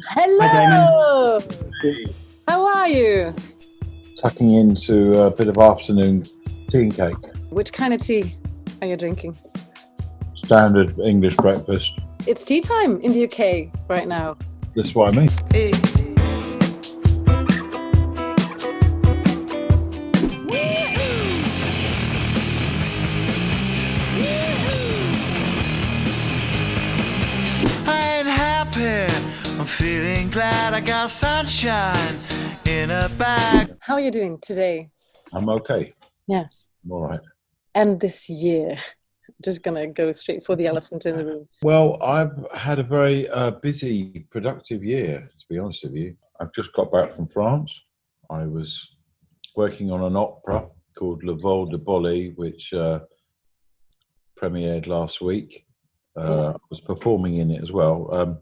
Hello! Hi, Damon. How are you? Tucking into a bit of afternoon tea and cake. Which kind of tea are you drinking? Standard English breakfast. It's tea time in the UK right now. This is what I mean. I ain't happy. I'm feeling glad I got sunshine in a bag. How are you doing today? I'm okay. Yeah. I'm all right. And this year? I'm just going to go straight for the elephant in the room. Well, I've had a very busy, productive year, to be honest with you. I've just got back from France. I was working on an opera called Le Vol de Bowie, which premiered last week. I was performing in it as well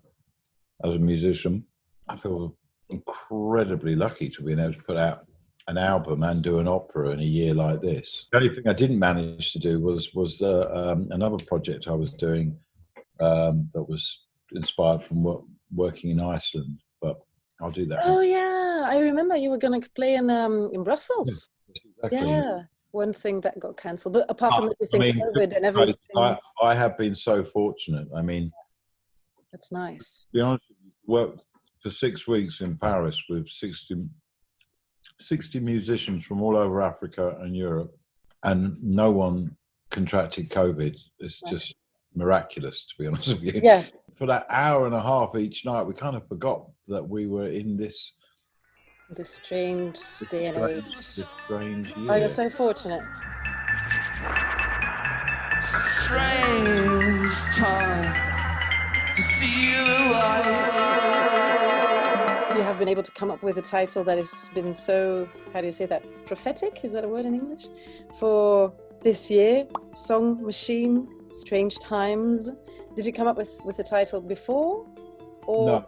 as a musician. I feel incredibly lucky to be able to put out an album and do an opera in a year like this. The only thing I didn't manage to do was another project I was doing that was inspired from working in Iceland, but I'll do that. Oh yeah, I remember you were going to play in Brussels. Exactly. Yeah, one thing that got cancelled. But apart from everything, COVID and everything. I have been so fortunate. I mean, that's nice. To be honest, worked for 6 weeks in Paris with 60 musicians from all over Africa and Europe, and no one contracted COVID. It's just miraculous, to be honest with you. Yeah. For that hour and a half each night, we kind of forgot that we were in this strange day and age. This strange year. Oh, you're so fortunate. Strange time to see the light. You have been able to come up with a title that has been so, how do you say that, prophetic? Is that a word in English? For this year, Song Machine, Strange Times. Did you come up with the title before? Or No.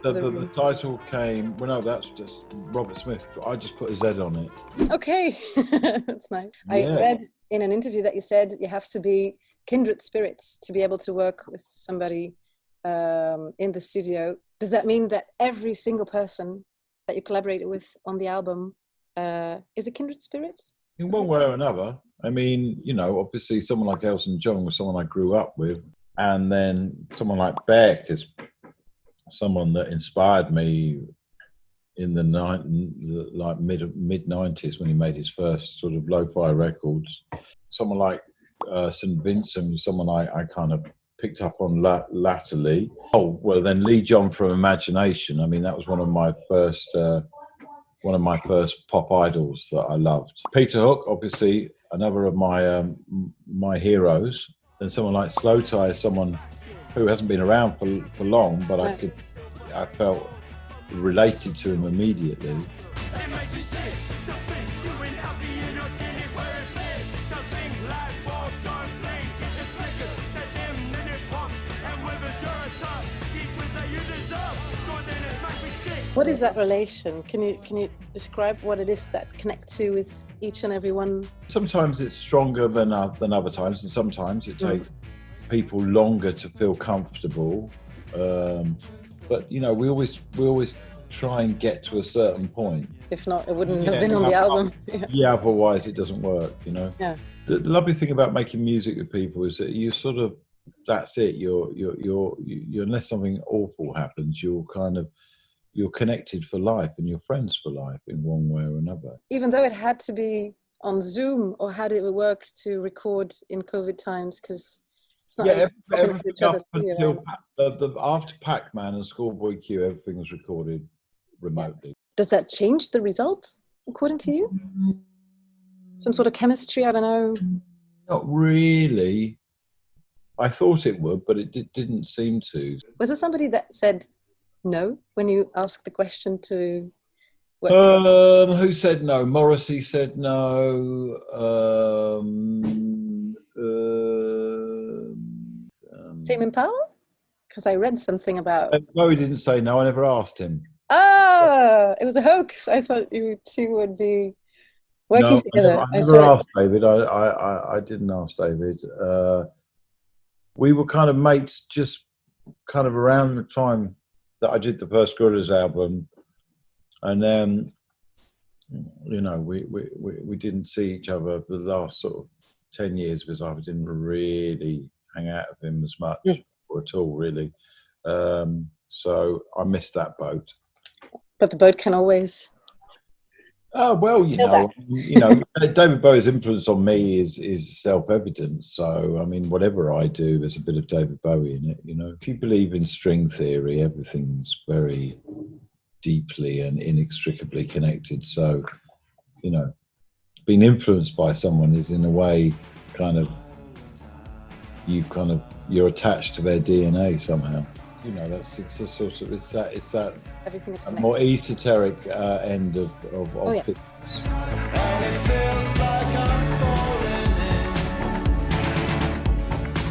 The title came, well, no, that's just Robert Smith. I just put a Z on it. Okay, that's nice. Yeah. I read in an interview that you said you have to be kindred spirits to be able to work with somebody in the studio. Does that mean that every single person that you collaborated with on the album is a kindred spirit? In one way or another. I mean, you know, obviously someone like Elton John was someone I grew up with. And then someone like Beck is someone that inspired me in the mid 90s when he made his first sort of lo-fi records. Someone like St. Vincent, someone I kind of picked up on latterly. Oh, well, then Lee John from Imagination. I mean, that was one of my first pop idols that I loved. Peter Hook, obviously, another of my heroes. And someone like Slow Tie is someone who hasn't been around for long, but I felt related to him immediately. What is that relation? Can you describe what it is that connects you with each and every one? Sometimes it's stronger than other times, and sometimes it takes people longer to feel comfortable. But you know, we always try and get to a certain point. If not, it wouldn't have been on the album. Yeah, otherwise it doesn't work. You know. Yeah. The lovely thing about making music with people is that you sort of, that's it. You're unless something awful happens, you're connected for life and you're friends for life in one way or another. Even though it had to be on Zoom, or how did it work to record in COVID times? Because it's not everything up until after Pac-Man and Schoolboy Q, everything was recorded remotely. Does that change the result, according to you? Some sort of chemistry, I don't know. Not really. I thought it would, but it didn't seem to. Was there somebody that said no when you asked the question to work? Who said no? Morrissey said no. Tame Impala? Because I read something about... Bowie didn't say no. I never asked him. Ah, it was a hoax. I thought you two would be working together. I never asked David. I didn't ask David. We were kind of mates just kind of around the time that I did the first Gorillaz album, and then, you know, we didn't see each other for the last sort of 10 years because I didn't really hang out with him as much or at all, really. So I missed that boat. But the boat can always... Oh, well, you know, David Bowie's influence on me is self-evident. So, I mean, whatever I do, there's a bit of David Bowie in it, you know. If you believe in string theory, everything's very deeply and inextricably connected. So, you know, being influenced by someone is in a way you're attached to their DNA somehow. You know, it's that Everything is more esoteric end of fitness. And it feels like I'm falling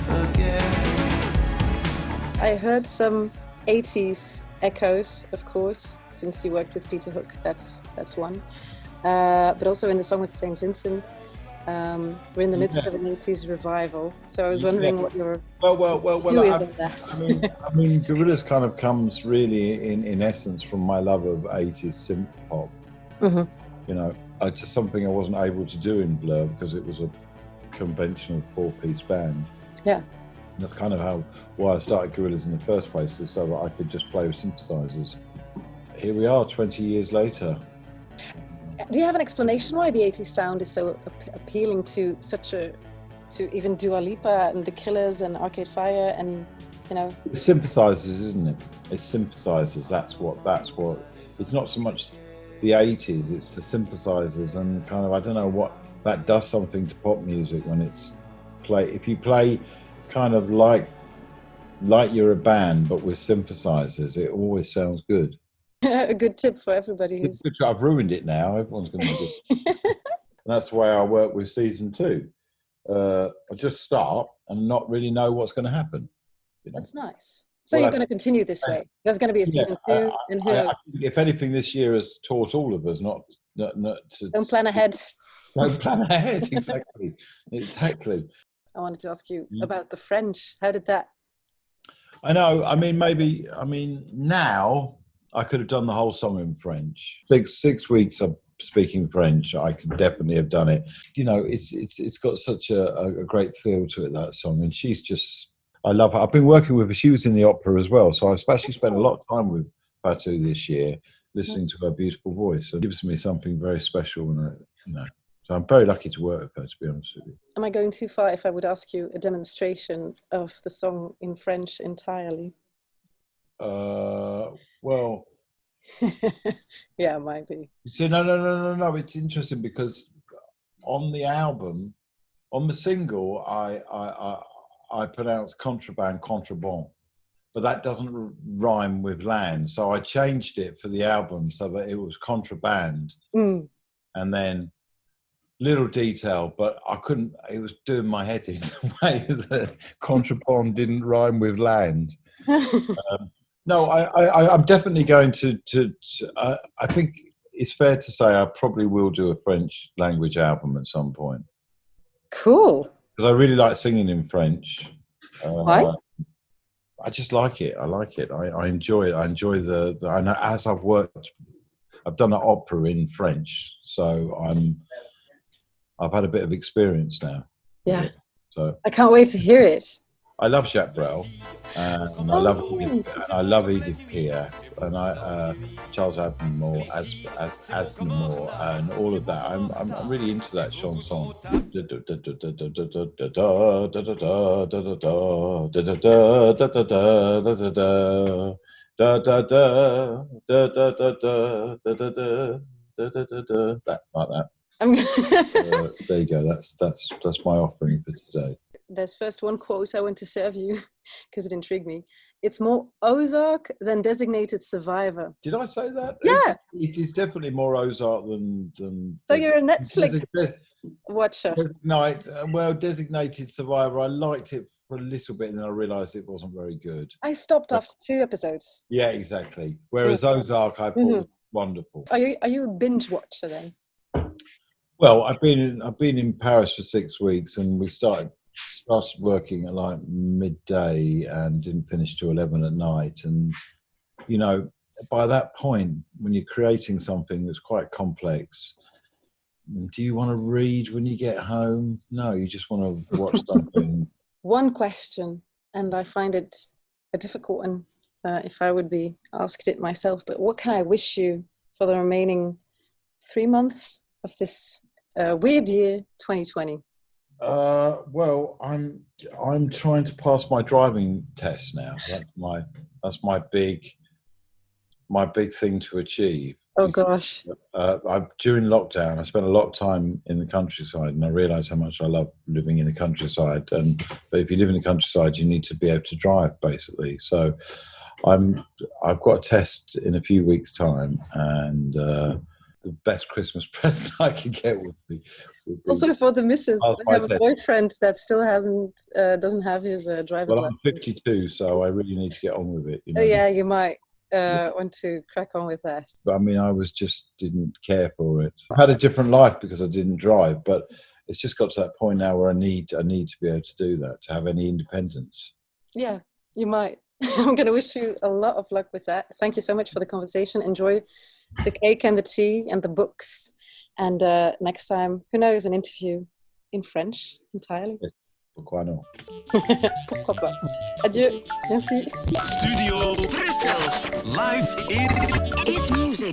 in again. I heard some 80s echoes, of course, since you worked with Peter Hook. That's one. But also in the song with St. Vincent, we're in the midst of an 80s revival. So I was wondering what your view is of that. I mean, Gorillaz kind of comes really in essence from my love of 80s synth pop. Mm-hmm. You know, just something I wasn't able to do in Blur because it was a conventional 4-piece band. Yeah. And that's kind of why I started Gorillaz in the first place, so that I could just play with synthesizers. Here we are 20 years later. Do you have an explanation why the 80s sound is so appealing to even Dua Lipa and The Killers and Arcade Fire and, you know? It's synthesizers, isn't it? It's synthesizers. That's what. It's not so much the 80s. It's the synthesizers and kind of, I don't know what that does something to pop music when it's if you play kind of like you're a band but with synthesizers, it always sounds good. A good tip for everybody who's... I've ruined it now. Everyone's going to be good. And that's the way I work with season 2. I just start and not really know what's going to happen. You know? That's nice. So you're going to continue this way. There's going to be a season 2, and who knows? If anything, this year has taught all of us not to... Don't plan ahead. Don't plan ahead, exactly. Exactly. I wanted to ask you about the French. How did that... I know. I mean, now... I could have done the whole song in French. 6 weeks of speaking French, I could definitely have done it. You know, it's got such a great feel to it, that song. And she's just, I love her. I've been working with her. She was in the opera as well. So I've especially spent a lot of time with Fatou this year, listening to her beautiful voice. It gives me something very special. And, you know, so I'm very lucky to work with her, to be honest with you. Am I going too far if I would ask you a demonstration of the song in French entirely? Well, yeah, it might be. So no. It's interesting because on the album, on the single, I pronounce contraband, but that doesn't rhyme with land. So I changed it for the album so that it was contraband, and then little detail, but I couldn't. It was doing my head in the way that contraband didn't rhyme with land. No, I'm definitely going to I think it's fair to say I probably will do a French language album at some point. Cool. Because I really like singing in French. Why? I just like it. I like it. I enjoy it. I enjoy I know as I've done an opera in French, so I've had a bit of experience now. Yeah. So I can't wait to hear it. I love Jacques Brel, and I love Edith Piaf, and Charles Aznavour, Aznavour, and all of that. I'm really into that chanson. That like that. There you go. That's my offering for today. There's first one quote I want to serve you because it intrigued me. It's more Ozark than Designated Survivor. Did I say that? Yeah. It is definitely more Ozark than so you're a Netflix watcher. Well, Designated Survivor, I liked it for a little bit and then I realised it wasn't very good. I stopped after 2 episodes. Yeah, exactly. Whereas Ozark I thought was wonderful. Are you a binge watcher then? Well, I've been in Paris for 6 weeks and we started started working at like midday and didn't finish till 11 at night. And, you know, by that point, when you're creating something that's quite complex, do you want to read when you get home? No, you just want to watch something. One question, and I find it a difficult one if I would be asked it myself, but what can I wish you for the remaining 3 months of this weird year, 2020? Well, I'm trying to pass my driving test now. That's my big thing to achieve. Oh gosh. During lockdown, I spent a lot of time in the countryside, and I realised how much I love living in the countryside. But if you live in the countryside, you need to be able to drive, basically. So, I've got a test in a few weeks' time, and the best Christmas present I could get would be also for the missus. I have a boyfriend that still doesn't have his driver's license. I'm 52, so I really need to get on with it. You know? Oh yeah, you might want to crack on with that. But I mean, didn't care for it. I had a different life because I didn't drive, but it's just got to that point now where I need to be able to do that, to have any independence. Yeah, you might. I'm going to wish you a lot of luck with that. Thank you so much for the conversation. Enjoy the cake and the tea and the books. And next time, who knows, an interview in French entirely. Pourquoi non? Pourquoi pas. Adieu. Merci. Studio Brussel. Live in... Is music.